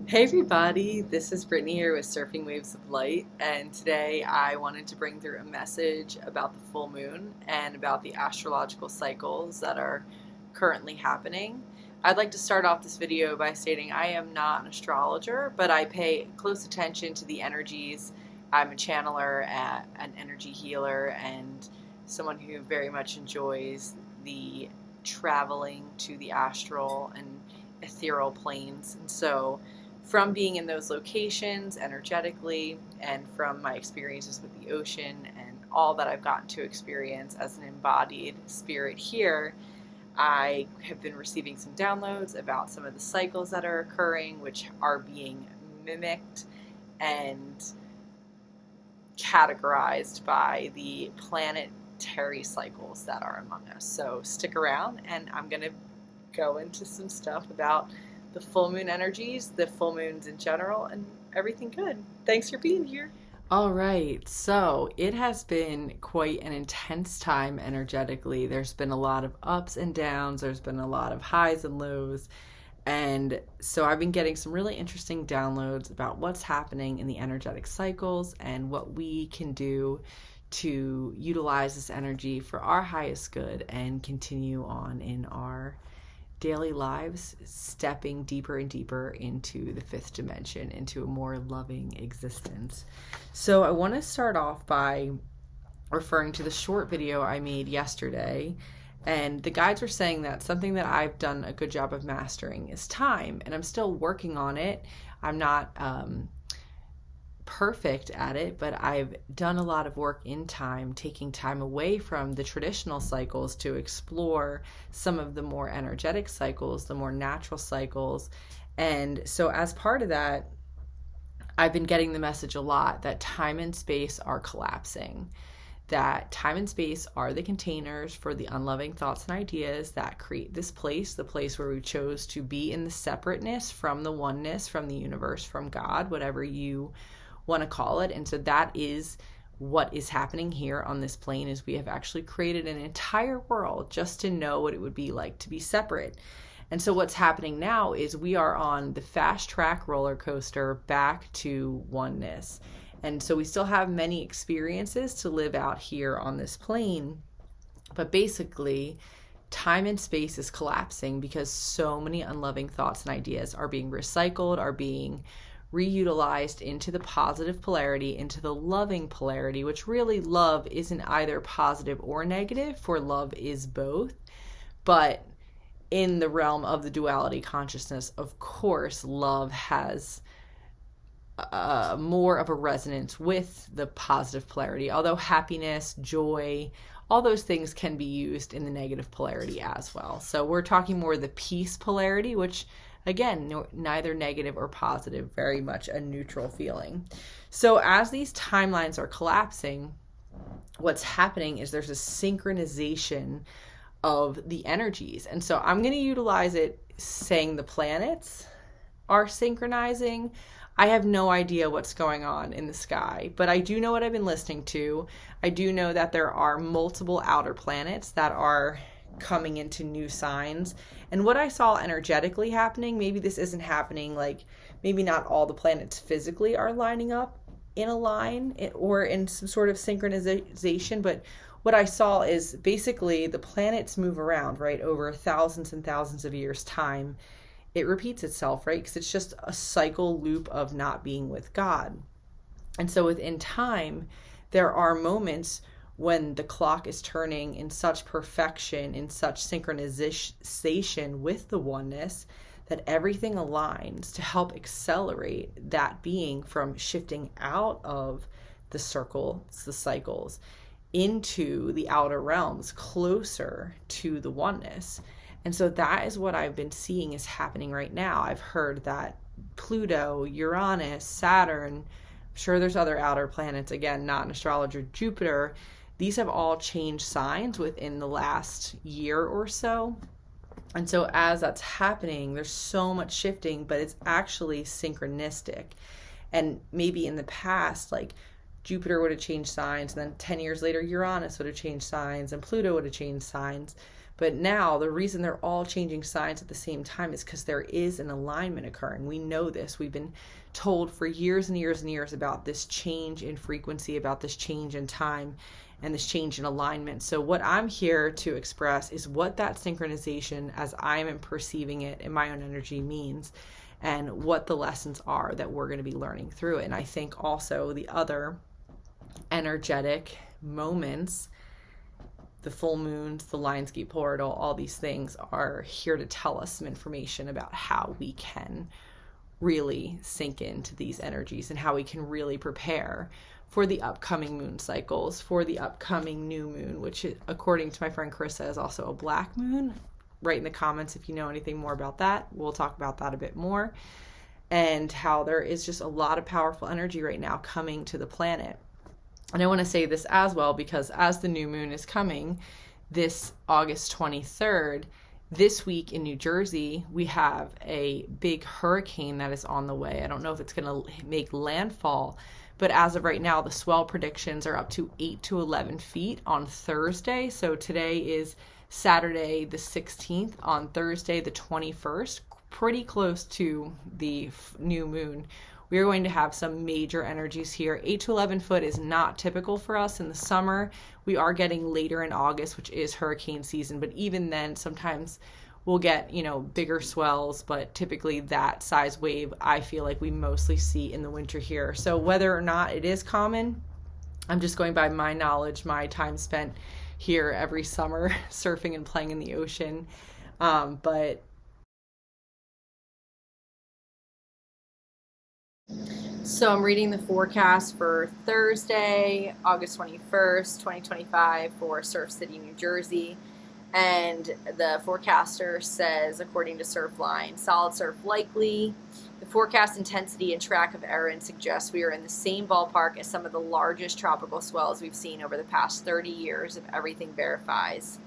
Hey everybody, this is Brittany here with Surfing Waves of Light, and today I wanted to bring through a message about the full moon and about the astrological cycles that are currently happening. I'd like to start off this video by stating I am not an astrologer, but I pay close attention to the energies. I'm a channeler, an energy healer, and someone who very much enjoys the traveling to the astral and ethereal planes. And so from being in those locations energetically and from my experiences with the ocean and all that I've gotten to experience as an embodied spirit here, I have been receiving some downloads about some of the cycles that are occurring, which are being mimicked and categorized by the planetary cycles that are among us. So stick around, and I'm going to go into some stuff about the full moon energies, the full moons in general, and everything good. Thanks for being here. All right, so it has been quite an intense time energetically. There's been a lot of ups and downs, there's been a lot of highs and lows. And so I've been getting some really interesting downloads about what's happening in the energetic cycles and what we can do to utilize this energy for our highest good and continue on in our daily lives, stepping deeper and deeper into the fifth dimension, into a more loving existence. So I want to start off by referring to the short video I made yesterday. And the guides were saying that something that I've done a good job of mastering is time, and I'm still working on it. I'm not perfect at it, but I've done a lot of work in time, taking time away from the traditional cycles to explore some of the more energetic cycles, the more natural cycles. And so as part of that, I've been getting the message a lot that time and space are collapsing, that time and space are the containers for the unloving thoughts and ideas that create this place, the place where we chose to be in the separateness from the oneness, from the universe, from God, whatever you want to call it. And so that is what is happening here on this plane, is we have actually created an entire world just to know what it would be like to be separate. And so what's happening now is we are on the fast track roller coaster back to oneness. And so we still have many experiences to live out here on this plane, but basically time and space is collapsing because so many unloving thoughts and ideas are being recycled, are being reutilized into the positive polarity, into the loving polarity, which really love isn't either positive or negative, for love is both. But in the realm of the duality consciousness, of course, love has more of a resonance with the positive polarity, although happiness, joy, all those things can be used in the negative polarity as well. So we're talking more the peace polarity, which again, neither negative or positive, very much a neutral feeling. So as these timelines are collapsing, what's happening is there's a synchronization of the energies. And so I'm going to utilize it saying the planets are synchronizing. I have no idea what's going on in the sky, but I do know what I've been listening to. I do know that there are multiple outer planets that are coming into new signs. And what I saw energetically happening, maybe this isn't happening, like maybe not all the planets physically are lining up in a line or in some sort of synchronization, but what I saw is basically the planets move around, right, over thousands and thousands of years' time. It repeats itself, right, because it's just a cycle loop of not being with God. And so within time, there are moments when the clock is turning in such perfection, in such synchronization with the oneness, that everything aligns to help accelerate that being from shifting out of the circles, the cycles, into the outer realms, closer to the oneness. And so that is what I've been seeing is happening right now. I've heard that Pluto, Uranus, Saturn, I'm sure there's other outer planets, again, not an astrologer, Jupiter, these have all changed signs within the last year or so. And so as that's happening, there's so much shifting, but it's actually synchronistic. And maybe in the past, like Jupiter would have changed signs, and then 10 years later, Uranus would have changed signs, and Pluto would have changed signs. But now, the reason they're all changing signs at the same time is because there is an alignment occurring. We know this. We've been told for years and years and years about this change in frequency, about this change in time, and this change in alignment. So what I'm here to express is what that synchronization, as I'm perceiving it in my own energy, means, and what the lessons are that we're going to be learning through it. And I think also the other energetic moments, the full moons, the Lionsgate portal, all these things are here to tell us some information about how we can really sink into these energies and how we can really prepare for the upcoming moon cycles, for the upcoming new moon, which, according to my friend Carissa, is also a black moon. Write in the comments if you know anything more about that. We'll talk about that a bit more, and how there is just a lot of powerful energy right now coming to the planet. And I want to say this as well, because as the new moon is coming this August 23rd, this week in New Jersey, we have a big hurricane that is on the way. I don't know if it's going to make landfall, but as of right now, the swell predictions are up to 8 to 11 feet on Thursday. So today is Saturday the 16th. On Thursday the 21st, pretty close to the new moon, we are going to have some major energies here. 8 to 11 foot is not typical for us in the summer. We are getting later in August, which is hurricane season, but even then, sometimes we'll get, bigger swells, but typically that size wave, I feel like we mostly see in the winter here. So whether or not it is common, I'm just going by my knowledge, my time spent here every summer surfing and playing in the ocean. So I'm reading the forecast for Thursday, August 21st, 2025 for Surf City, New Jersey. And the forecaster says, according to Surfline, solid surf likely. The forecast intensity and track of Erin suggests we are in the same ballpark as some of the largest tropical swells we've seen over the past 30 years if everything verifies.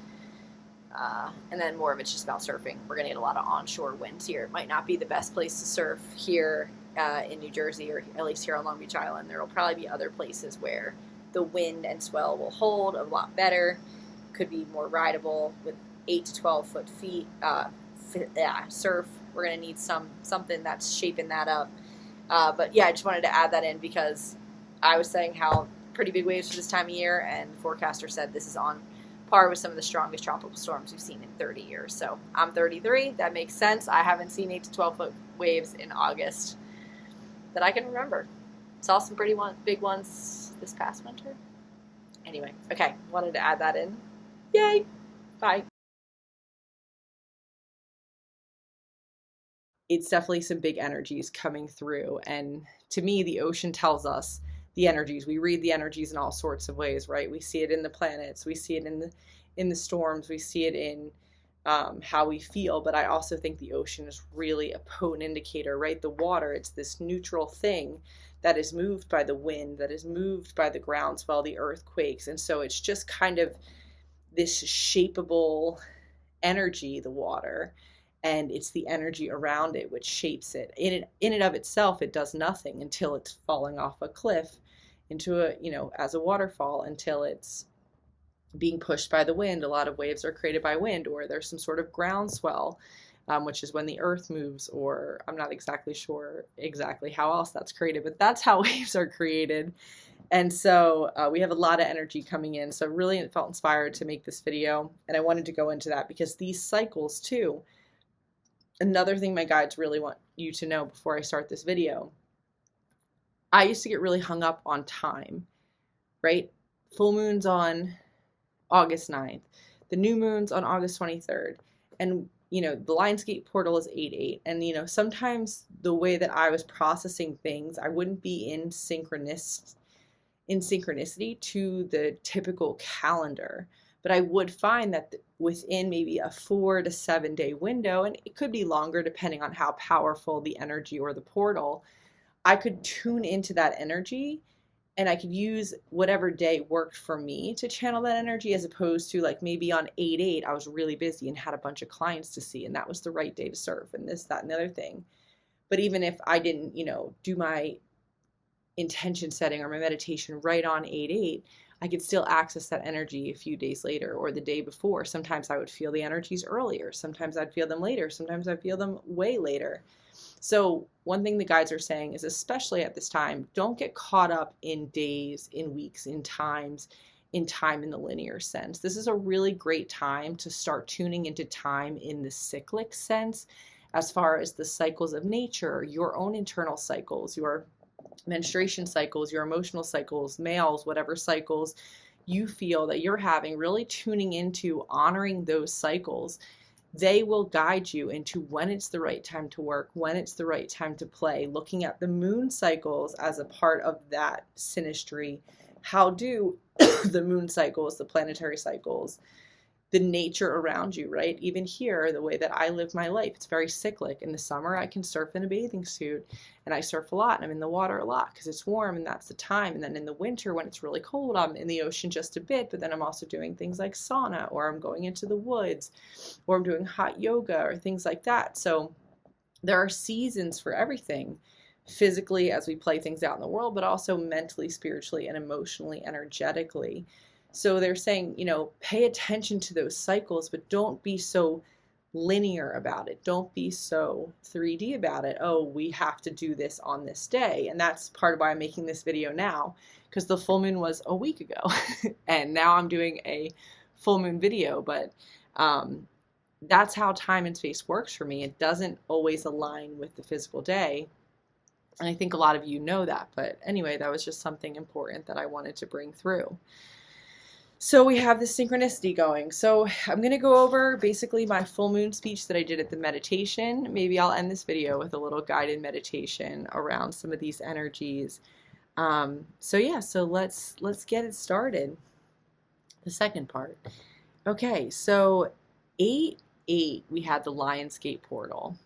And then more of it's just about surfing. We're going to get a lot of onshore winds here. It might not be the best place to surf here in New Jersey, or at least here on Long Beach Island. There will probably be other places where the wind and swell will hold a lot better. Could be more rideable with 8 to 12 foot feet surf. We're going to need something that's shaping that up. But yeah, I just wanted to add that in because I was saying how pretty big waves for this time of year, and the forecaster said this is on par with some of the strongest tropical storms we've seen in 30 years. So I'm 33. That makes sense. I haven't seen 8 to 12 foot waves in August that I can remember. Saw some pretty big ones this past winter. Anyway, okay, wanted to add that in. Yay! Bye. It's definitely some big energies coming through, and to me, the ocean tells us the energies. We read the energies in all sorts of ways, right? We see it in the planets, we see it in the storms, we see it in how we feel, but I also think the ocean is really a potent indicator, right? The water, it's this neutral thing that is moved by the wind, that is moved by the groundswell, the earthquakes, and so it's just kind of this shapeable energy, the water, and it's the energy around it which shapes it. In and of itself, it does nothing until it's falling off a cliff into as a waterfall, until it's being pushed by the wind. A lot of waves are created by wind, or there's some sort of groundswell, which is when the earth moves, or I'm not exactly sure exactly how else that's created, but that's how waves are created. And so we have a lot of energy coming in. So really felt inspired to make this video, and I wanted to go into that because these cycles too, another thing my guides really want you to know before I start this video, I used to get really hung up on time, right? Full moon's on August 9th, the new moon's on August 23rd, and the Lionsgate portal is 8/8, and sometimes the way that I was processing things, I wouldn't be in synchronicity to the typical calendar, but I would find that within maybe a 4 to 7 day window, and it could be longer depending on how powerful the energy or the portal, I could tune into that energy, and I could use whatever day worked for me to channel that energy, as opposed to like maybe on 8/8, I was really busy and had a bunch of clients to see, and that was the right day to surf, and this, that, and the other thing. But even if I didn't, do my intention setting or my meditation right on 8/8, I could still access that energy a few days later or the day before. Sometimes I would feel the energies earlier. Sometimes I'd feel them later. Sometimes I'd feel them way later. So one thing the guides are saying is, especially at this time, don't get caught up in days, in weeks, in times, in time in the linear sense. This is a really great time to start tuning into time in the cyclic sense, as far as the cycles of nature, your own internal cycles, your menstruation cycles, your emotional cycles, males, whatever cycles you feel that you're having, really tuning into honoring those cycles. They will guide you into when it's the right time to work, when it's the right time to play, looking at the moon cycles as a part of that synastry. How do the moon cycles, the planetary cycles, the nature around you, right? Even here, the way that I live my life, it's very cyclic. In the summer, I can surf in a bathing suit, and I surf a lot, and I'm in the water a lot because it's warm and that's the time. And then in the winter, when it's really cold, I'm in the ocean just a bit, but then I'm also doing things like sauna, or I'm going into the woods, or I'm doing hot yoga or things like that. So there are seasons for everything, physically as we play things out in the world, but also mentally, spiritually, and emotionally, energetically. So they're saying, pay attention to those cycles, but don't be so linear about it. Don't be so 3D about it. Oh, we have to do this on this day. And that's part of why I'm making this video now, because the full moon was a week ago. And now I'm doing a full moon video. But that's how time and space works for me. It doesn't always align with the physical day. And I think a lot of you know that. But anyway, that was just something important that I wanted to bring through. So we have this synchronicity going. So I'm going to go over basically my full moon speech that I did at the meditation. Maybe I'll end this video with a little guided meditation around some of these energies. So let's get it started. The second part. Okay, so 8/8 we had the Lionsgate portal.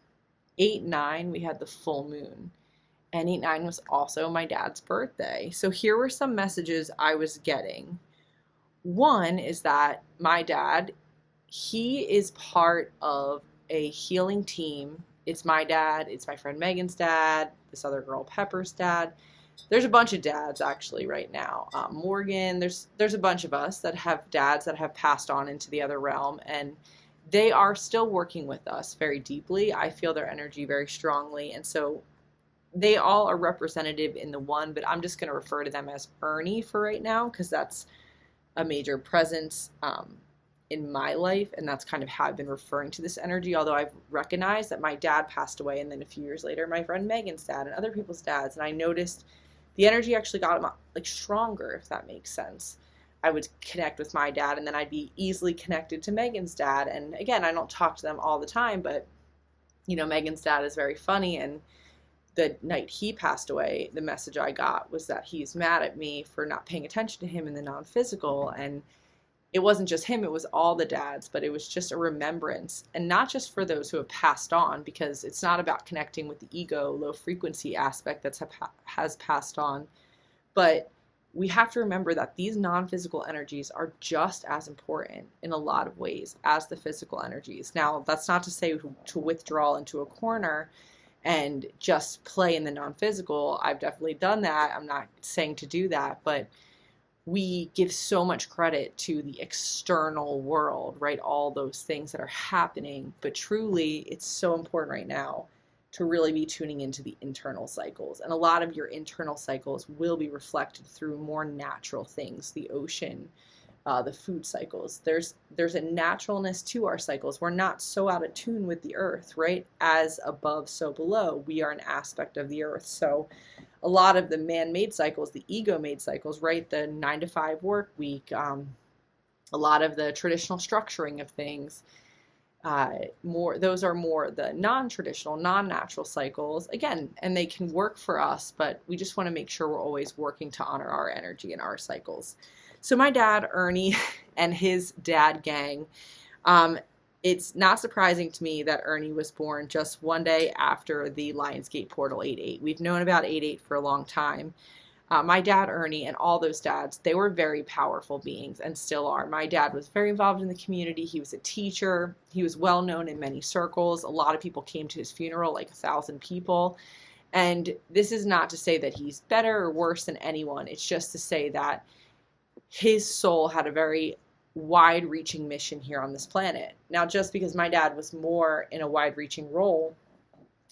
8/9 we had the full moon. And 8/9 was also my dad's birthday. So here were some messages I was getting. One is that my dad, he is part of a healing team. It's my dad, it's my friend Megan's dad, this other girl Pepper's dad. There's a bunch of dads actually right now. Morgan, there's a bunch of us that have dads that have passed on into the other realm, and they are still working with us very deeply. I feel their energy very strongly, and so they all are representative in the one, but I'm just going to refer to them as Ernie for right now, because that's a major presence in my life, and that's kind of how I've been referring to this energy, although I've recognized that my dad passed away, and then a few years later my friend Megan's dad and other people's dads, and I noticed the energy actually got like stronger, if that makes sense. I would connect with my dad, and then I'd be easily connected to Megan's dad, and again, I don't talk to them all the time, but Megan's dad is very funny, and the night he passed away, the message I got was that he's mad at me for not paying attention to him in the non-physical. And it wasn't just him, it was all the dads, but it was just a remembrance. And not just for those who have passed on, because it's not about connecting with the ego, low frequency aspect that has passed on, but we have to remember that these non-physical energies are just as important in a lot of ways as the physical energies. Now, that's not to say to withdraw into a corner and just play in the non-physical. I've definitely done that. I'm not saying to do that, but we give so much credit to the external world, right? All those things that are happening, but truly it's so important right now to really be tuning into the internal cycles. And a lot of your internal cycles will be reflected through more natural things, the ocean, the food cycles. There's a naturalness to our cycles. We're not so out of tune with the earth, right? As above, so below. We are an aspect of the earth. So a lot of the man-made cycles, the ego-made cycles, right? The 9-to-5 work week, a lot of the traditional structuring of things, those are more the non-traditional, non-natural cycles, again, and they can work for us, but we just want to make sure we're always working to honor our energy and our cycles. So my dad, Ernie, and his dad gang, it's not surprising to me that Ernie was born just one day after the Lionsgate portal 8/8. We've known about 8/8 for a long time. My dad, Ernie, and all those dads, they were very powerful beings and still are. My dad was very involved in the community. He was a teacher. He was well known in many circles. A lot of people came to his funeral, like 1,000 people. And this is not to say that he's better or worse than anyone. It's just to say that his soul had a very wide reaching mission here on this planet. Now, just because my dad was more in a wide reaching role,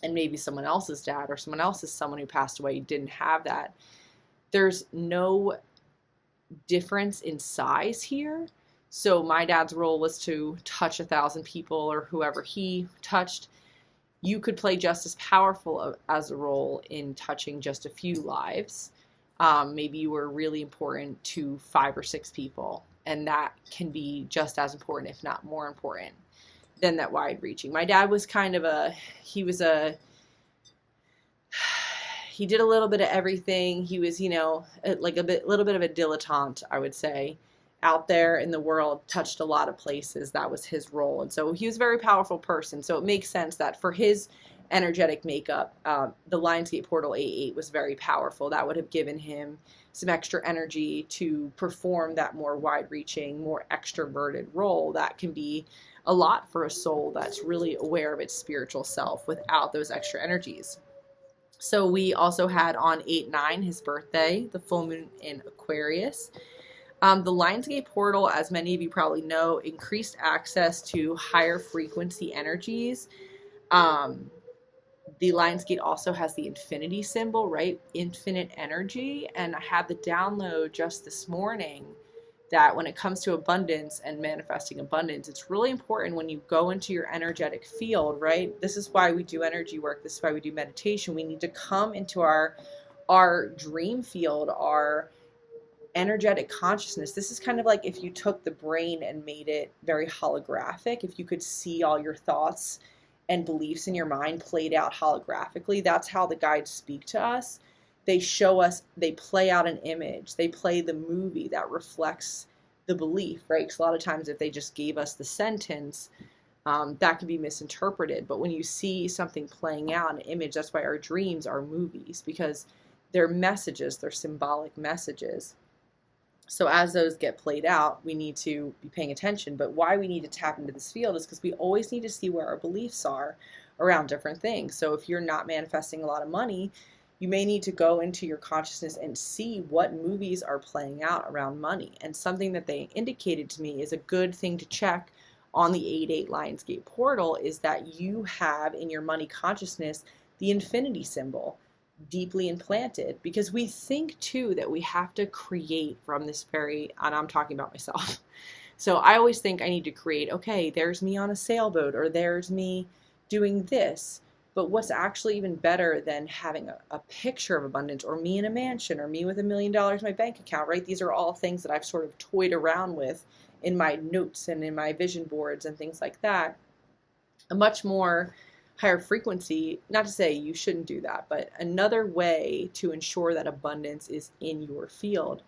and maybe someone else's dad or someone else's someone who passed away didn't have that, there's no difference in size here. So my dad's role was to touch 1,000 people or whoever he touched. You could play just as powerful as a role in touching just a few lives. Maybe you were really important to 5 or 6 people, and that can be just as important, if not more important, than that wide reaching. My dad was kind of he did a little bit of everything. He was, like little bit of a dilettante, I would say, out there in the world, touched a lot of places. That was his role. And so he was a very powerful person. So it makes sense that for his energetic makeup, the Lionsgate Portal 88 was very powerful. That would have given him some extra energy to perform that more wide-reaching, more extroverted role. That can be a lot for a soul that's really aware of its spiritual self without those extra energies. So we also had on 8/9, his birthday, the full moon in Aquarius. The Lionsgate Portal, as many of you probably know, increased access to higher frequency energies. The Lionsgate also has the infinity symbol, right? Infinite energy. And I had the download just this morning that when it comes to abundance and manifesting abundance, it's really important when you go into your energetic field, right? This is why we do energy work. This is why we do meditation. We need to come into our dream field, our energetic consciousness. This is kind of like if you took the brain and made it very holographic. If you could see all your thoughts and beliefs in your mind played out holographically, that's how the guides speak to us. They show us, they play out an image, they play the movie that reflects the belief, right? Because a lot of times if they just gave us the sentence, that can be misinterpreted. But when you see something playing out, an image, that's why our dreams are movies, because they're messages, they're symbolic messages. So as those get played out, we need to be paying attention. But why we need to tap into this field is because we always need to see where our beliefs are around different things. So if you're not manifesting a lot of money, you may need to go into your consciousness and see what movies are playing out around money. And something that they indicated to me is a good thing to check on the 8/8 Lionsgate Portal is that you have in your money consciousness the infinity symbol deeply implanted, because we think too that we have to create from this very, and I'm talking about myself. So I always think I need to create, okay, there's me on a sailboat, or there's me doing this. But what's actually even better than having a picture of abundance, or me in a mansion, or me with $1 million in my bank account, right? These are all things that I've sort of toyed around with in my notes and in my vision boards and things like that. A much more higher frequency, not to say you shouldn't do that, but another way to ensure that abundance is in your field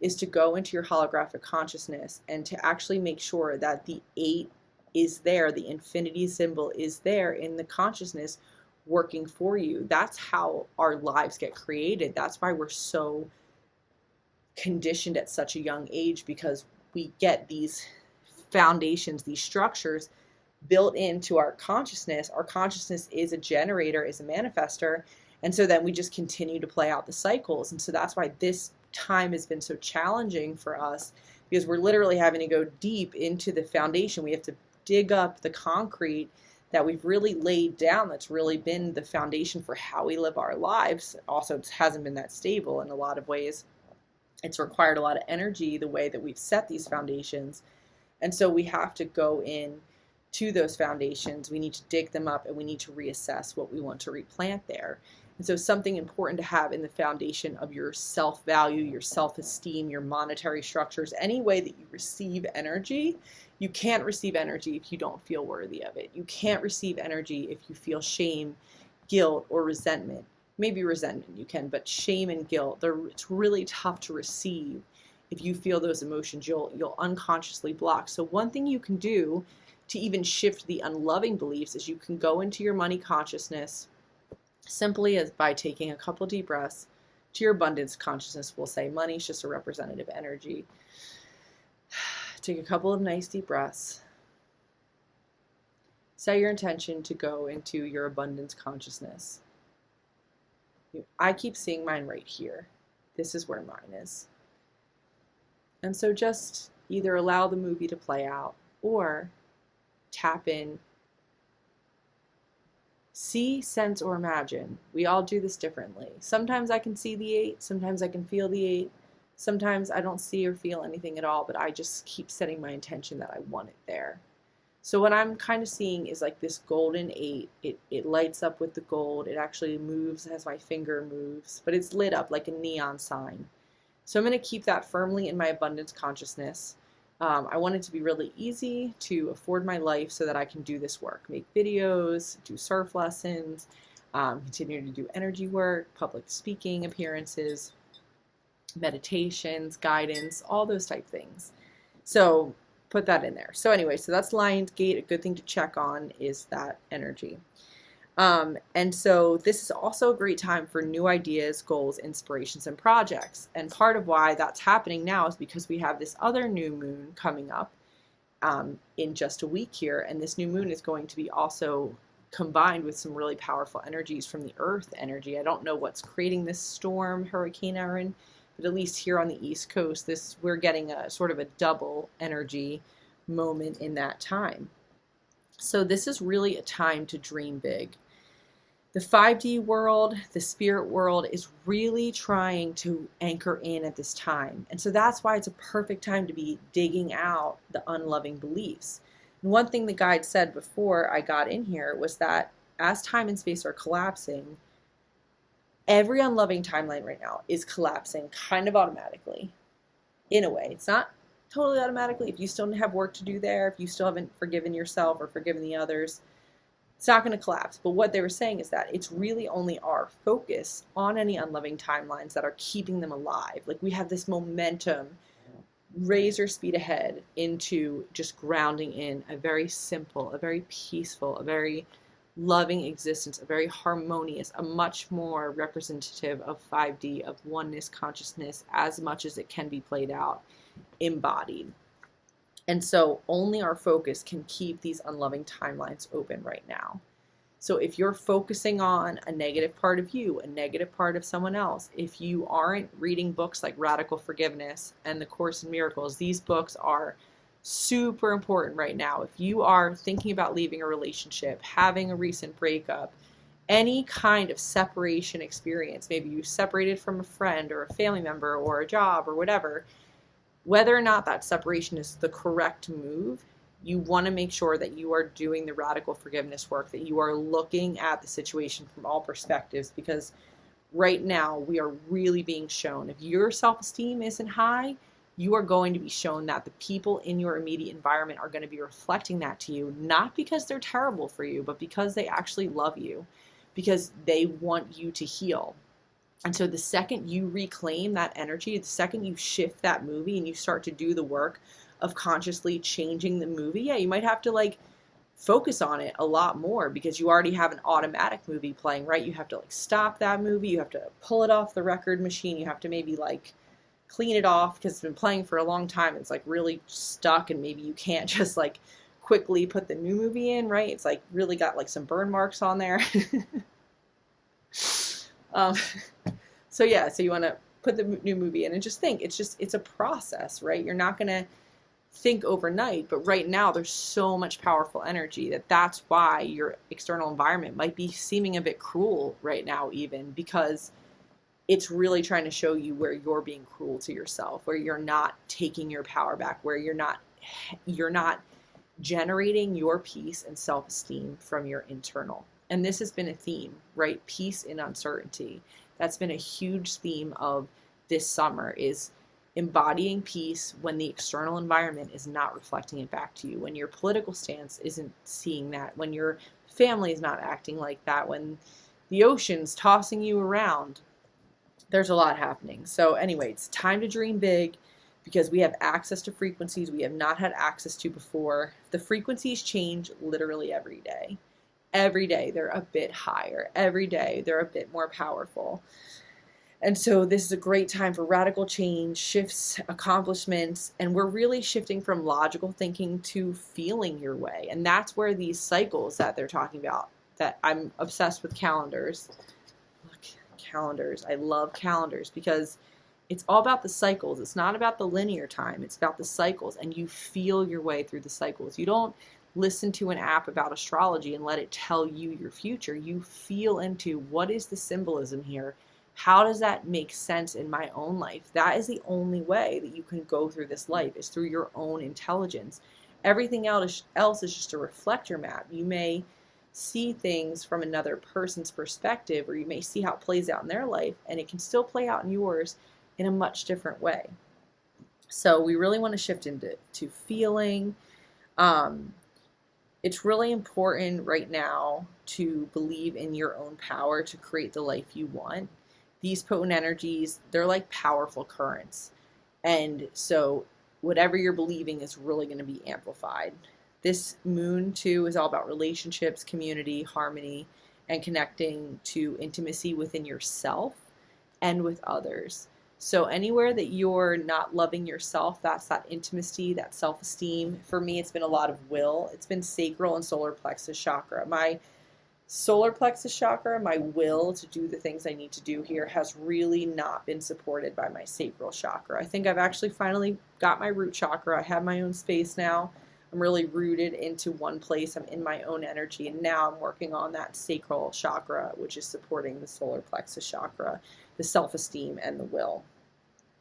is to go into your holographic consciousness and to actually make sure that the 8 is there, the infinity symbol is there in the consciousness working for you. That's how our lives get created. That's why we're so conditioned at such a young age, because we get these foundations, these structures built into our consciousness. Our consciousness is a generator, is a manifester. And so then we just continue to play out the cycles. And so that's why this time has been so challenging for us, because we're literally having to go deep into the foundation. We have to dig up the concrete that we've really laid down, that's really been the foundation for how we live our lives. Also, it hasn't been that stable in a lot of ways. It's required a lot of energy, the way that we've set these foundations. And so we have to go in to those foundations. We need to dig them up, and we need to reassess what we want to replant there. And so something important to have in the foundation of your self-value, your self-esteem, your monetary structures, any way that you receive energy. You can't receive energy if you don't feel worthy of it. You can't receive energy if you feel shame, guilt, or resentment. Maybe resentment you can, but shame and guilt, it's really tough to receive. If you feel those emotions, you'll unconsciously block. So one thing you can do to even shift the unloving beliefs is you can go into your money consciousness simply as by taking a couple deep breaths. To your abundance consciousness, we'll say money is just a representative energy. Take a couple of nice deep breaths. Set your intention to go into your abundance consciousness. I keep seeing mine right here. This is where mine is. And so just either allow the movie to play out or tap in. See, sense, or imagine. We all do this differently. Sometimes I can see the 8, sometimes I can feel the 8, sometimes I don't see or feel anything at all, but I just keep setting my intention that I want it there. So what I'm kind of seeing is like this golden 8. It lights up with the gold. It actually moves as my finger moves, but it's lit up like a neon sign. So I'm going to keep that firmly in my abundance consciousness. I want it to be really easy to afford my life so that I can do this work, make videos, do surf lessons, continue to do energy work, public speaking appearances, meditations, guidance, all those type things. So put that in there. So anyway, so that's Lion's Gate. A good thing to check on is that energy. And so this is also a great time for new ideas, goals, inspirations, and projects. And part of why that's happening now is because we have this other new moon coming up in just a week here. And this new moon is going to be also combined with some really powerful energies from the earth energy. I don't know what's creating this storm, Hurricane Erin, but at least here on the East Coast, we're getting a sort of a double energy moment in that time. So this is really a time to dream big. The 5D world, the spirit world is really trying to anchor in at this time. And so that's why it's a perfect time to be digging out the unloving beliefs. And one thing the guide said before I got in here was that as time and space are collapsing, every unloving timeline right now is collapsing kind of automatically. In a way, it's not totally automatically. If you still have work to do there, if you still haven't forgiven yourself or forgiven the others, it's not going to collapse. But what they were saying is that it's really only our focus on any unloving timelines that are keeping them alive. Like we have this momentum, razor speed ahead into just grounding in a very simple, a very peaceful, a very loving existence, a very harmonious, a much more representative of 5D, of oneness consciousness, as much as it can be played out, embodied. And so only our focus can keep these unloving timelines open right now. So if you're focusing on a negative part of you, a negative part of someone else, if you aren't reading books like Radical Forgiveness and The Course in Miracles, these books are super important right now. If you are thinking about leaving a relationship, having a recent breakup, any kind of separation experience, maybe you separated from a friend or a family member or a job or whatever, whether or not that separation is the correct move, you want to make sure that you are doing the radical forgiveness work, that you are looking at the situation from all perspectives, because right now we are really being shown, if your self-esteem isn't high, you are going to be shown that the people in your immediate environment are going to be reflecting that to you, not because they're terrible for you, but because they actually love you, because they want you to heal. And so the second you reclaim that energy, the second you shift that movie and you start to do the work of consciously changing the movie, yeah, you might have to like focus on it a lot more because you already have an automatic movie playing, right? You have to like stop that movie. You have to pull it off the record machine. You have to maybe like clean it off because it's been playing for a long time. It's like really stuck and maybe you can't just like quickly put the new movie in, right? It's like really got like some burn marks on there. So yeah, so you want to put the new movie in and just think, it's a process, right? You're not going to think overnight, but right now there's so much powerful energy that's why your external environment might be seeming a bit cruel right now, even because it's really trying to show you where you're being cruel to yourself, where you're not taking your power back, where you're not generating your peace and self-esteem from your internal. And this has been a theme, right? Peace in uncertainty. That's been a huge theme of this summer, is embodying peace when the external environment is not reflecting it back to you, when your political stance isn't seeing that, when your family is not acting like that, when the ocean's tossing you around. There's a lot happening. So anyway, it's time to dream big because we have access to frequencies we have not had access to before. The frequencies change literally every day. Every day they're a bit higher. Every day they're a bit more powerful. And so this is a great time for radical change, shifts, accomplishments, and we're really shifting from logical thinking to feeling your way. And that's where these cycles that they're talking about, that I'm obsessed with calendars. Look, calendars. I love calendars because it's all about the cycles. It's not about the linear time. It's about the cycles, and you feel your way through the cycles. You don't listen to an app about astrology and let it tell you your future. You feel into what is the symbolism here? How does that make sense in my own life? That is the only way that you can go through this life, is through your own intelligence. Everything else is just a reflector map. You may see things from another person's perspective, or you may see how it plays out in their life, and it can still play out in yours in a much different way. So we really want to shift into feeling. It's really important right now to believe in your own power to create the life you want. These potent energies, they're like powerful currents. And so whatever you're believing is really going to be amplified. This moon, too, is all about relationships, community, harmony, and connecting to intimacy within yourself and with others. So anywhere that you're not loving yourself, that's that intimacy, that self-esteem. For me, it's been a lot of will. It's been sacral and solar plexus chakra. My solar plexus chakra, my will to do the things I need to do here, has really not been supported by my sacral chakra. I think I've actually finally got my root chakra. I have my own space now. I'm really rooted into one place. I'm in my own energy. And now I'm working on that sacral chakra, which is supporting the solar plexus chakra, the self-esteem and the will.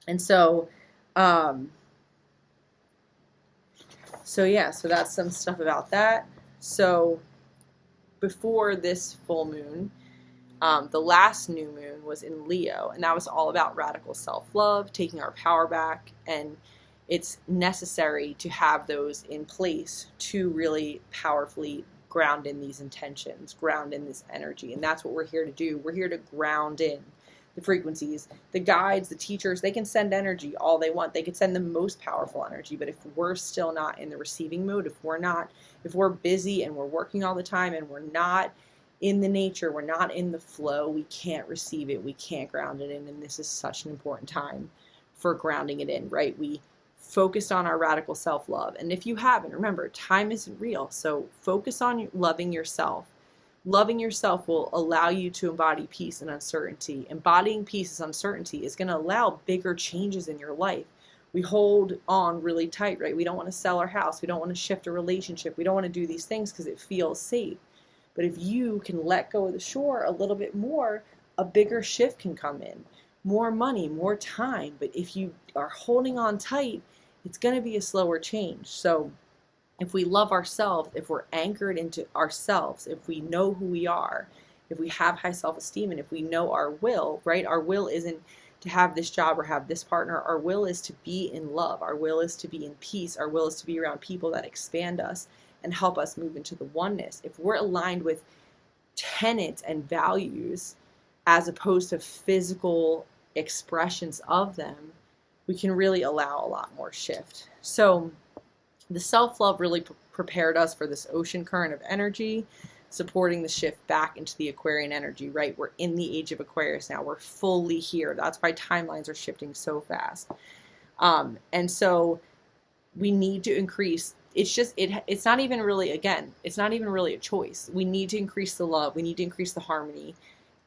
And so, so that's some stuff about that. So before this full moon, the last new moon was in Leo, and that was all about radical self-love, taking our power back, and it's necessary to have those in place to really powerfully ground in these intentions, ground in this energy, and that's what we're here to do. We're here to ground in the frequencies. The guides, the teachers, they can send energy all they want. They can send the most powerful energy, but if we're still not in the receiving mode, if we're busy and we're working all the time and we're not in the nature, we're not in the flow, we can't receive it, we can't ground it in, and this is such an important time for grounding it in, right? We focused on our radical self-love, and if you haven't, remember, time isn't real, so focus on loving yourself. Loving yourself will allow you to embody peace and uncertainty. Embodying peace and uncertainty is going to allow bigger changes in your life. We hold on really tight, right? We don't want to sell our house. We don't want to shift a relationship. We don't want to do these things because it feels safe. But if you can let go of the shore a little bit more, a bigger shift can come in. More money, more time. But if you are holding on tight, it's going to be a slower change. So if we love ourselves, if we're anchored into ourselves, if we know who we are, if we have high self-esteem, and if we know our will, right? Our will isn't to have this job or have this partner. Our will is to be in love. Our will is to be in peace. Our will is to be around people that expand us and help us move into the oneness. If we're aligned with tenets and values as opposed to physical expressions of them, we can really allow a lot more shift. So the self-love really prepared us for this ocean current of energy, supporting the shift back into the Aquarian energy, right? We're in the age of Aquarius now. We're fully here. That's why timelines are shifting so fast. And so we need to increase. It's not even really, again, it's not even really a choice. We need to increase the love. We need to increase the harmony.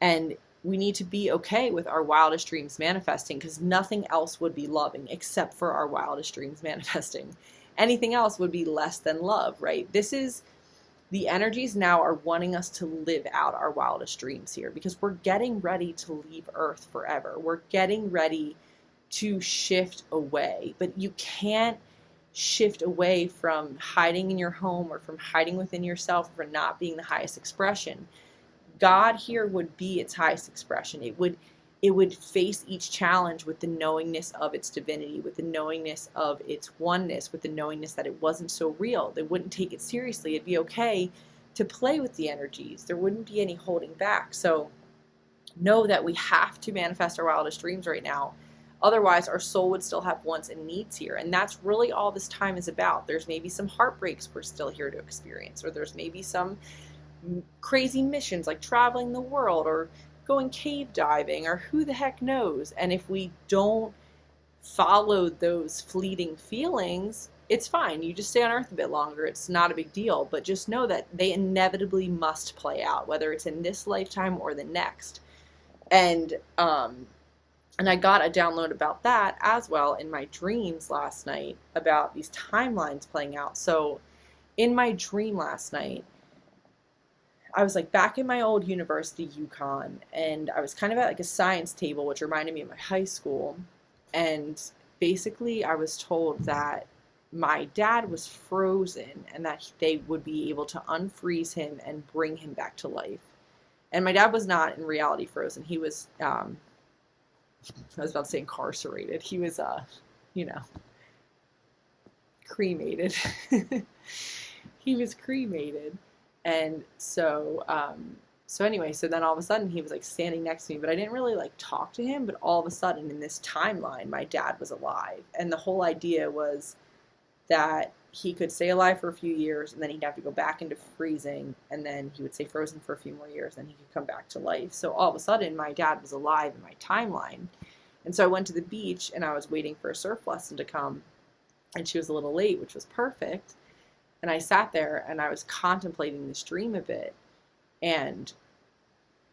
And we need to be okay with our wildest dreams manifesting, because nothing else would be loving except for our wildest dreams manifesting. Anything else would be less than love, right? The energies now are wanting us to live out our wildest dreams here, because we're getting ready to leave Earth forever. We're getting ready to shift away, but you can't shift away from hiding in your home or from hiding within yourself for not being the highest expression. God here would be its highest expression. It would face each challenge with the knowingness of its divinity, with the knowingness of its oneness, with the knowingness that it wasn't so real. They wouldn't take it seriously. It'd be okay to play with the energies. There wouldn't be any holding back. So know that we have to manifest our wildest dreams right now. Otherwise, our soul would still have wants and needs here. And that's really all this time is about. There's maybe some heartbreaks we're still here to experience, or there's maybe some crazy missions like traveling the world or going cave diving, or who the heck knows. And if we don't follow those fleeting feelings, it's fine. You just stay on Earth a bit longer. It's not a big deal. But just know that they inevitably must play out, whether it's in this lifetime or the next. And and I got a download about that as well in my dreams last night about these timelines playing out. So in my dream last night, I was like back in my old university, UConn, and I was kind of at like a science table, which reminded me of my high school. And basically, I was told that my dad was frozen and that they would be able to unfreeze him and bring him back to life. And my dad was not in reality frozen. He was, I was about to say incarcerated. He was, you know, cremated. He was cremated. And so anyway, so then all of a sudden he was like standing next to me, but I didn't really like talk to him. But all of a sudden in this timeline, my dad was alive. And the whole idea was that he could stay alive for a few years and then he'd have to go back into freezing, and then he would stay frozen for a few more years and he could come back to life. So all of a sudden my dad was alive in my timeline. And so I went to the beach and I was waiting for a surf lesson to come, and she was a little late, which was perfect. And I sat there and I was contemplating this dream a bit. And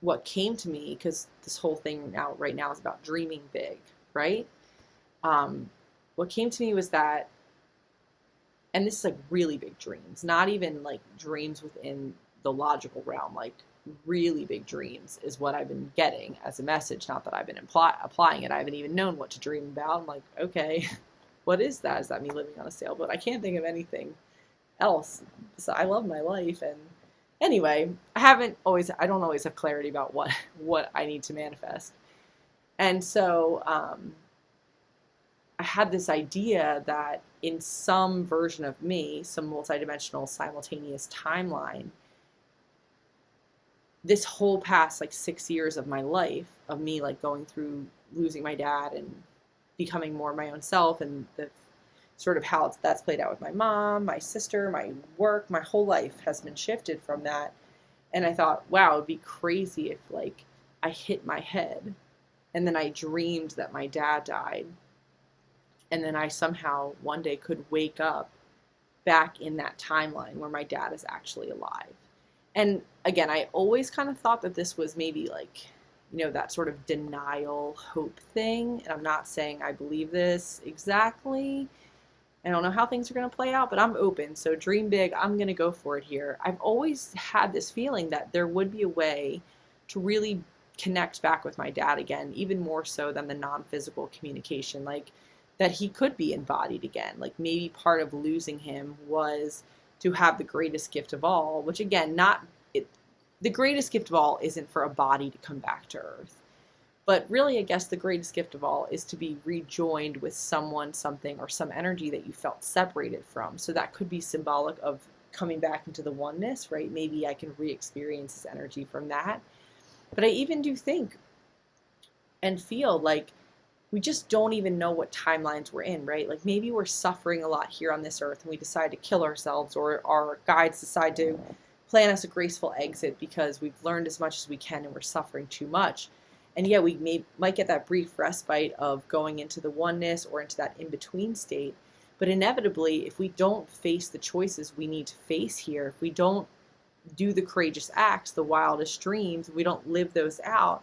what came to me, because this whole thing right now is about dreaming big, right? What came to me was that, and this is like really big dreams, not even like dreams within the logical realm, like really big dreams is what I've been getting as a message. Not that I've been applying it. I haven't even known what to dream about. I'm like, okay, what is that? Is that me living on a sailboat? I can't think of anything else. So I love my life. And anyway, I don't always have clarity about what I need to manifest. And so I had this idea that in some version of me, some multidimensional simultaneous timeline, this whole past like 6 years of my life, of me like going through losing my dad and becoming more my own self, and the sort of how that's played out with my mom, my sister, my work, my whole life has been shifted from that. And I thought, wow, it'd be crazy if like I hit my head and then I dreamed that my dad died. And then I somehow one day could wake up back in that timeline where my dad is actually alive. And again, I always kind of thought that this was maybe like, that sort of denial hope thing. And I'm not saying I believe this exactly. I don't know how things are going to play out, but I'm open. So dream big. I'm going to go for it here. I've always had this feeling that there would be a way to really connect back with my dad again, even more so than the non-physical communication, like that he could be embodied again. Like maybe part of losing him was to have the greatest gift of all, which again, the greatest gift of all isn't for a body to come back to Earth. But really, I guess the greatest gift of all is to be rejoined with someone, something, or some energy that you felt separated from. So that could be symbolic of coming back into the oneness, right? Maybe I can re-experience this energy from that. But I even do think and feel like we just don't even know what timelines we're in, right? Like maybe we're suffering a lot here on this earth and we decide to kill ourselves, or our guides decide to plan us a graceful exit because we've learned as much as we can and we're suffering too much. And yeah, we might get that brief respite of going into the oneness or into that in-between state. But inevitably, if we don't face the choices we need to face here, if we don't do the courageous acts, the wildest dreams, we don't live those out,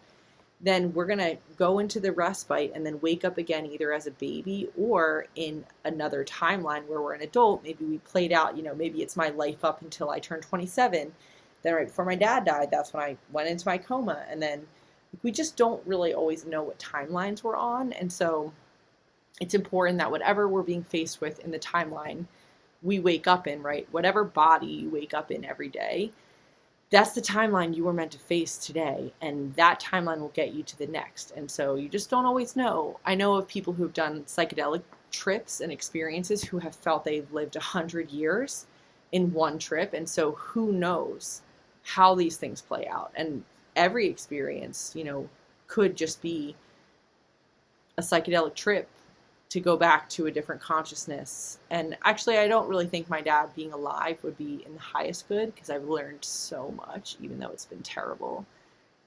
then we're going to go into the respite and then wake up again either as a baby or in another timeline where we're an adult. Maybe we played out, maybe it's my life up until I turned 27. Then right before my dad died, that's when I went into my coma. And then we just don't really always know what timelines we're on. And so it's important that whatever we're being faced with in the timeline, we wake up in, right? Whatever body you wake up in every day, that's the timeline you were meant to face today. And that timeline will get you to the next. And so you just don't always know. I know of people who've done psychedelic trips and experiences who have felt they've lived 100 years in one trip. And so who knows how these things play out. And every experience, could just be a psychedelic trip to go back to a different consciousness. And actually, I don't really think my dad being alive would be in the highest good, because I've learned so much, even though it's been terrible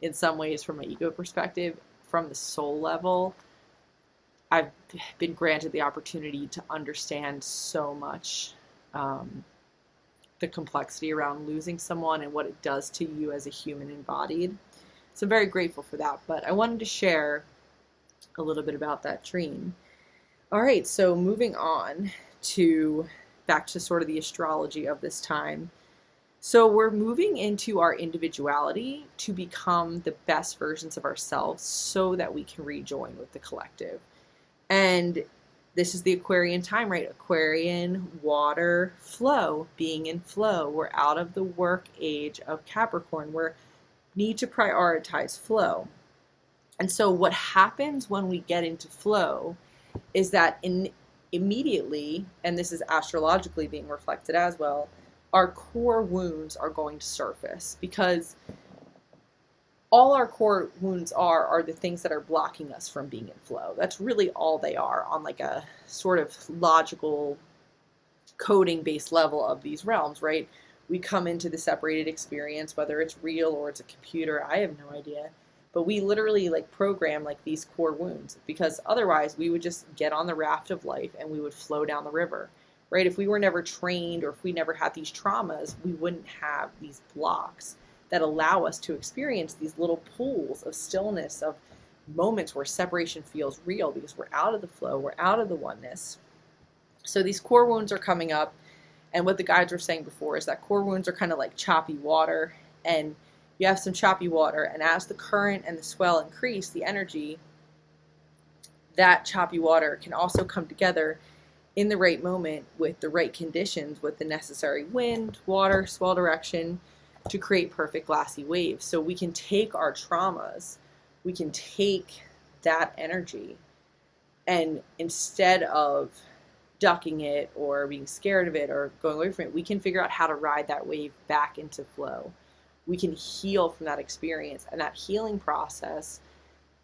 in some ways from my ego perspective. From the soul level, I've been granted the opportunity to understand so much, the complexity around losing someone and what it does to you as a human embodied. So I'm very grateful for that. But I wanted to share a little bit about that dream. All right, so moving on to back to sort of the astrology of this time. So we're moving into our individuality to become the best versions of ourselves so that we can rejoin with the collective. And this is the Aquarian time, right? Aquarian, water, flow, being in flow. We're out of the work age of Capricorn. We need to prioritize flow. And so what happens when we get into flow is that immediately, and this is astrologically being reflected as well, our core wounds are going to surface, because all our core wounds are the things that are blocking us from being in flow. That's really all they are on like a sort of logical coding based level of these realms, right? We come into the separated experience, whether it's real or it's a computer, I have no idea. But we literally like program like these core wounds, because otherwise we would just get on the raft of life and we would flow down the river, right? If we were never trained or if we never had these traumas, we wouldn't have these blocks that allow us to experience these little pools of stillness, of moments where separation feels real, because we're out of the flow, we're out of the oneness. So these core wounds are coming up, and what the guides were saying before is that core wounds are kind of like choppy water, and you have some choppy water, and as the current and the swell increase, the energy, that choppy water can also come together in the right moment with the right conditions, with the necessary wind, water, swell direction, to create perfect glassy waves. So we can take our traumas, we can take that energy, and instead of ducking it or being scared of it or going away from it, we can figure out how to ride that wave back into flow. We can heal from that experience, and that healing process,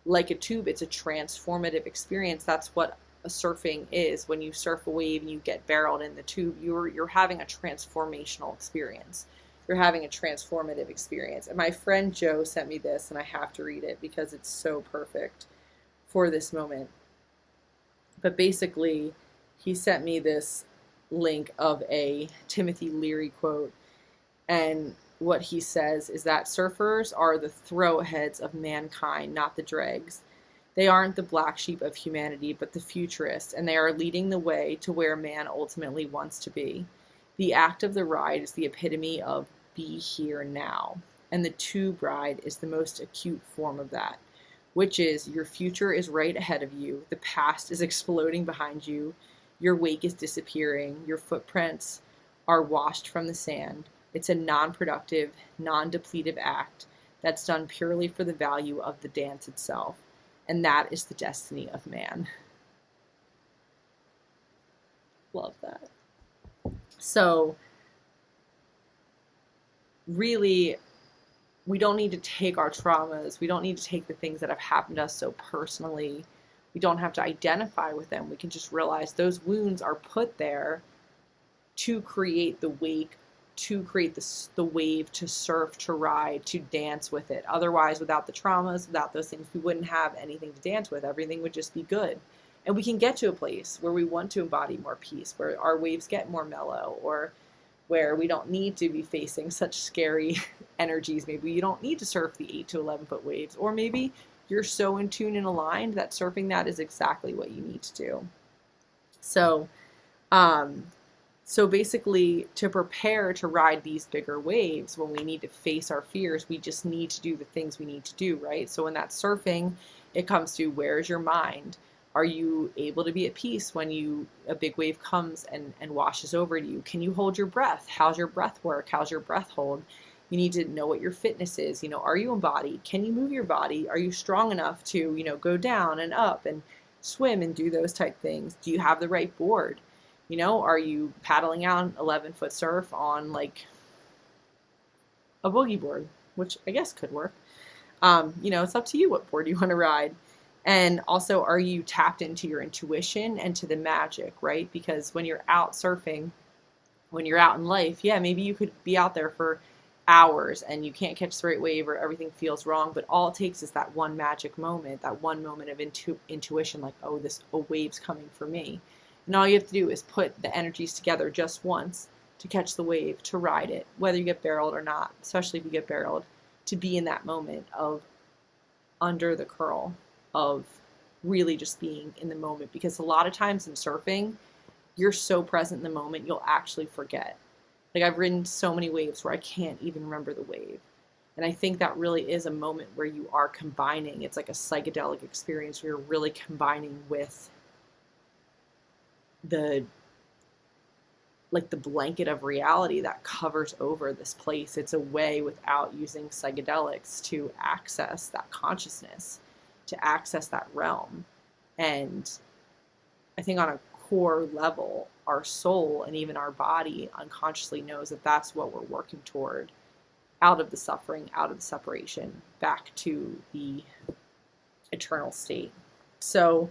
like a tube, it's a transformative experience. That's what a surfing is. When you surf a wave and you get barreled in the tube, you're having a transformational experience. You're having a transformative experience. And my friend Joe sent me this, and I have to read it because it's so perfect for this moment. But basically, he sent me this link of a Timothy Leary quote, and what he says is that surfers are the throwheads of mankind, not the dregs. They aren't the black sheep of humanity, but the futurists, and they are leading the way to where man ultimately wants to be. The act of the ride is the epitome of be here now, and the tube ride is the most acute form of that, which is your future is right ahead of you, the past is exploding behind you, your wake is disappearing, your footprints are washed from the sand. It's a non-productive, non-depletive act that's done purely for the value of the dance itself, and that is the destiny of man. Love that. So really, we don't need to take our traumas, we don't need to take the things that have happened to us so personally. We don't have to identify with them. We can just realize those wounds are put there to create the wake, to create the wave, to surf, to ride, to dance with it. Otherwise, without the traumas, without those things, we wouldn't have anything to dance with. Everything would just be good. And we can get to a place where we want to embody more peace, where our waves get more mellow, or where we don't need to be facing such scary energies. Maybe you don't need to surf the 8 to 11 foot waves, or maybe you're so in tune and aligned that surfing that is exactly what you need to do. So basically, to prepare to ride these bigger waves, when we need to face our fears, we just need to do the things we need to do, right? So when that's surfing, it comes to, where's your mind? Are you able to be at peace when a big wave comes and washes over you? Can you hold your breath? How's your breath work? How's your breath hold? You need to know what your fitness is. Are you embodied? Can you move your body? Are you strong enough to, go down and up and swim and do those type things? Do you have the right board? Are you paddling out an 11-foot surf on like a boogie board, which I guess could work. It's up to you what board you want to ride. And also, are you tapped into your intuition and to the magic, right? Because when you're out surfing, when you're out in life, yeah, maybe you could be out there for hours and you can't catch the right wave or everything feels wrong, but all it takes is that one magic moment, that one moment of intuition, like, oh, a wave's coming for me. And all you have to do is put the energies together just once to catch the wave, to ride it, whether you get barreled or not, especially if you get barreled, to be in that moment of under the curl of really just being in the moment. Because a lot of times in surfing, you're so present in the moment, you'll actually forget. Like, I've ridden so many waves where I can't even remember the wave. And I think that really is a moment where you are combining. It's like a psychedelic experience where you're really combining with the like the blanket of reality that covers over this place. It's a way without using psychedelics to access that consciousness, to access that realm. And I think on a core level, our soul and even our body unconsciously knows that that's what we're working toward, out of the suffering, out of the separation, back to the eternal state. So,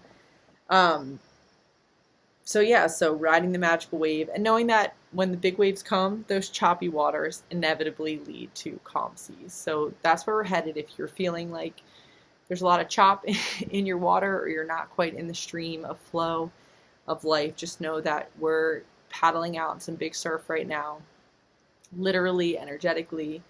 so riding the magical wave and knowing that when the big waves come, those choppy waters inevitably lead to calm seas. So that's where we're headed. If you're feeling like there's a lot of chop in your water, or you're not quite in the stream of flow of life, just know that we're paddling out in some big surf right now, literally, energetically.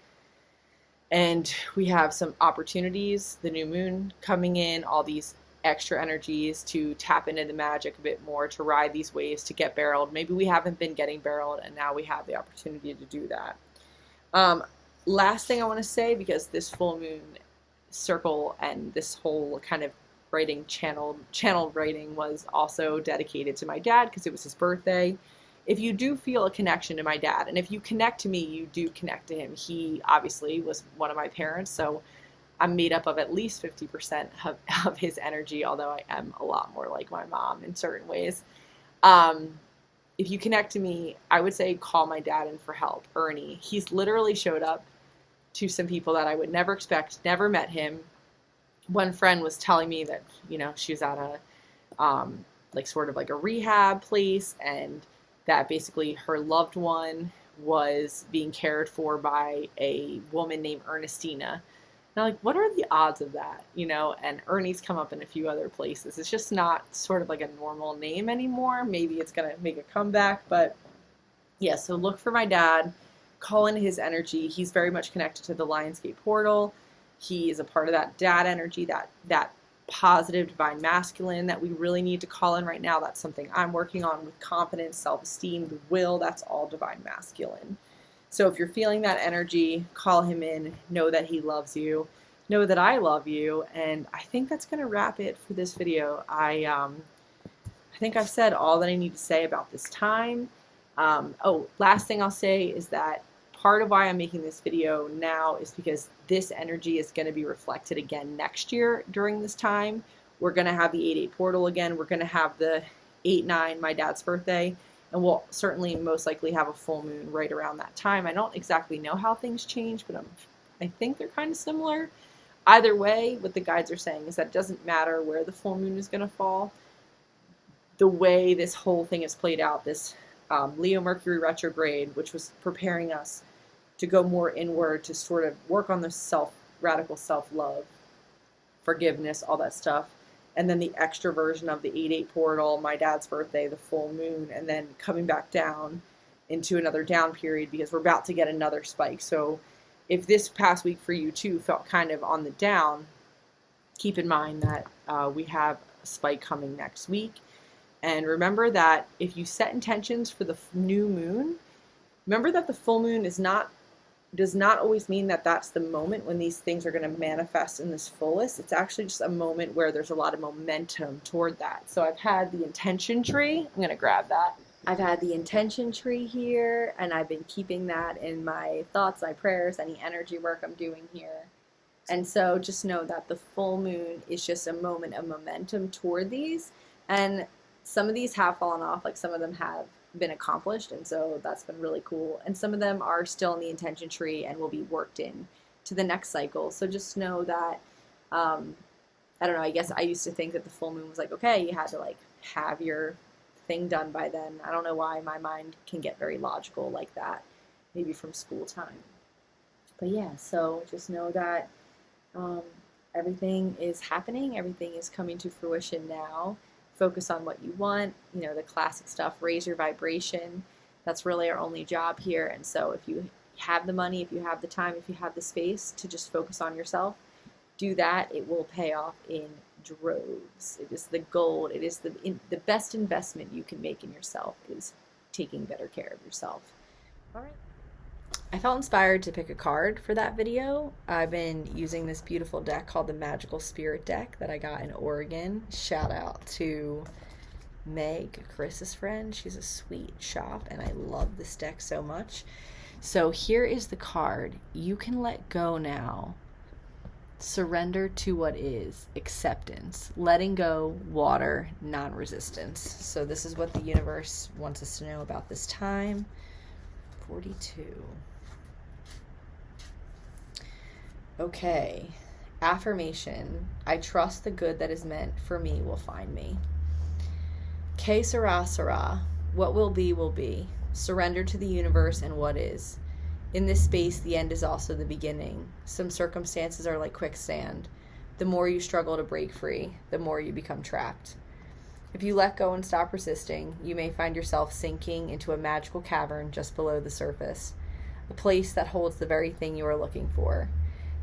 And we have some opportunities, the new moon coming in, all these extra energies to tap into the magic a bit more, to ride these waves, to get barreled. Maybe we haven't been getting barreled, and now we have the opportunity to do that. Last thing I want to say, because this full moon circle and this whole kind of writing channel writing was also dedicated to my dad because it was his birthday. If you do feel a connection to my dad, and if you connect to me, you do connect to him. He obviously was one of my parents, so I'm made up of at least 50% of his energy, although I am a lot more like my mom in certain ways. If you connect to me, I would say call my dad in for help, Ernie. He's literally showed up to some people that I would never expect, never met him. One friend was telling me that, she was at a, sort of like a rehab place, and that basically her loved one was being cared for by a woman named Ernestina. And I'm like, what are the odds of that? And Ernie's come up in a few other places. It's just not sort of like a normal name anymore. Maybe it's going to make a comeback, but yeah, so look for my dad, call in his energy. He's very much connected to the Lionsgate portal. He is a part of that dad energy, that positive divine masculine that we really need to call in right now. That's something I'm working on with confidence, self-esteem, the will. That's all divine masculine. So if you're feeling that energy, call him in. Know that he loves you. Know that I love you. And I think that's going to wrap it for this video. I think I've said all that I need to say about this time. Last thing I'll say is that part of why I'm making this video now is because this energy is going to be reflected again next year during this time. We're going to have the 8/8 portal again. We're going to have the 8/9, my dad's birthday, and we'll certainly most likely have a full moon right around that time. I don't exactly know how things change, but I think they're kind of similar. Either way, what the guides are saying is that it doesn't matter where the full moon is going to fall. The way this whole thing is played out, this Leo Mercury retrograde, which was preparing us to go more inward, to sort of work on the radical self-love, forgiveness, all that stuff. And then the extra version of the 8/8 portal, my dad's birthday, the full moon, and then coming back down into another down period because we're about to get another spike. So if this past week for you too felt kind of on the down, keep in mind that we have a spike coming next week. And remember that if you set intentions for the new moon, remember that the full moon does not always mean that that's the moment when these things are going to manifest in this fullest. It's actually just a moment where there's a lot of momentum toward that. So I've had the intention tree. I'm going to grab that. I've had the intention tree here, and I've been keeping that in my thoughts, my prayers, any energy work I'm doing here. And so just know that the full moon is just a moment of momentum toward these. And some of these have fallen off, like some of them have been accomplished, and so that's been really cool. And some of them are still in the intention tree and will be worked in to the next cycle. So just know that, I don't know, I guess I used to think that the full moon was like, okay, you had to like have your thing done by then. I don't know why my mind can get very logical like that, maybe from school time. But yeah, so just know that everything is happening, everything is coming to fruition now. Focus on what you want, the classic stuff, raise your vibration. That's really our only job here. And so if you have the money, if you have the time, if you have the space to just focus on yourself, do that, it will pay off in droves. It is the gold. It is the best investment you can make in yourself is taking better care of yourself. All right. I felt inspired to pick a card for that video. I've been using this beautiful deck called the Magical Spirit deck that I got in Oregon. Shout out to Meg, Chris's friend. She's a sweet shop, and I love this deck so much. So here is the card. You can let go now. Surrender to what is. Acceptance. Letting go. Water. Non-resistance. So this is what the universe wants us to know about this time. 42. Okay. Affirmation. I trust the good that is meant for me will find me. Que sera, sera. What will be, will be. Surrender to the universe and what is. In this space, the end is also the beginning. Some circumstances are like quicksand. The more you struggle to break free, the more you become trapped. If you let go and stop resisting, you may find yourself sinking into a magical cavern just below the surface, a place that holds the very thing you are looking for.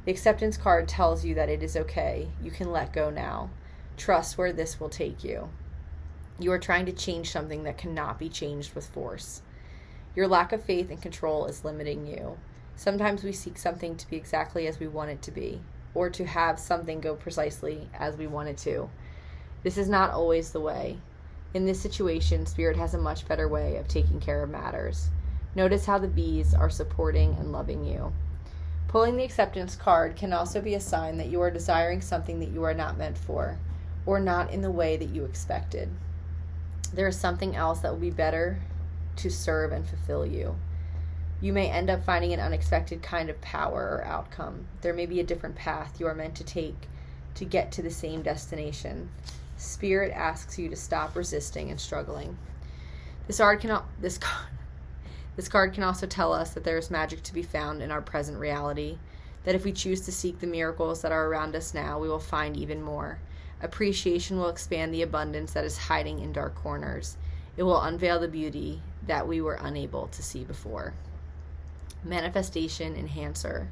The acceptance card tells you that it is okay. You can let go now. Trust where this will take you. You are trying to change something that cannot be changed with force. Your lack of faith and control is limiting you. Sometimes we seek something to be exactly as we want it to be, or to have something go precisely as we want it to. This is not always the way. In this situation, Spirit has a much better way of taking care of matters. Notice how the bees are supporting and loving you. Pulling the acceptance card can also be a sign that you are desiring something that you are not meant for, or not in the way that you expected. There is something else that will be better to serve and fulfill you. You may end up finding an unexpected kind of power or outcome. There may be a different path you are meant to take to get to the same destination. Spirit asks you to stop resisting and struggling. This card can also tell us that there is magic to be found in our present reality, that if we choose to seek the miracles that are around us now, we will find even more. Appreciation will expand the abundance that is hiding in dark corners. It will unveil the beauty that we were unable to see before. Manifestation Enhancer.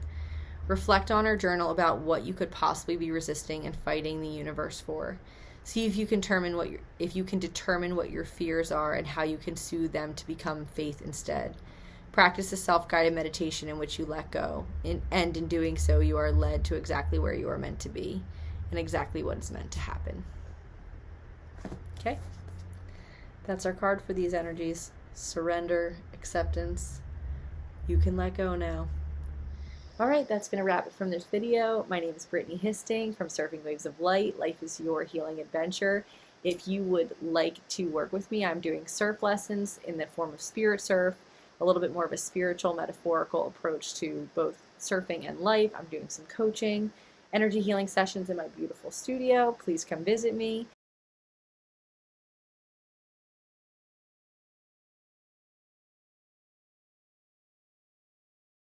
Reflect on or journal about what you could possibly be resisting and fighting the universe for. See if you can determine what your fears are and how you can soothe them to become faith instead. Practice a self-guided meditation in which you let go, and in doing so, you are led to exactly where you are meant to be and exactly what is meant to happen. Okay? That's our card for these energies. Surrender, acceptance. You can let go now. All right, that's been a wrap from this video. My name is Brittany Histing from Surfing Waves of Light. Life is your healing adventure. If you would like to work with me, I'm doing surf lessons in the form of spirit surf, a little bit more of a spiritual, metaphorical approach to both surfing and life. I'm doing some coaching, energy healing sessions in my beautiful studio. Please come visit me.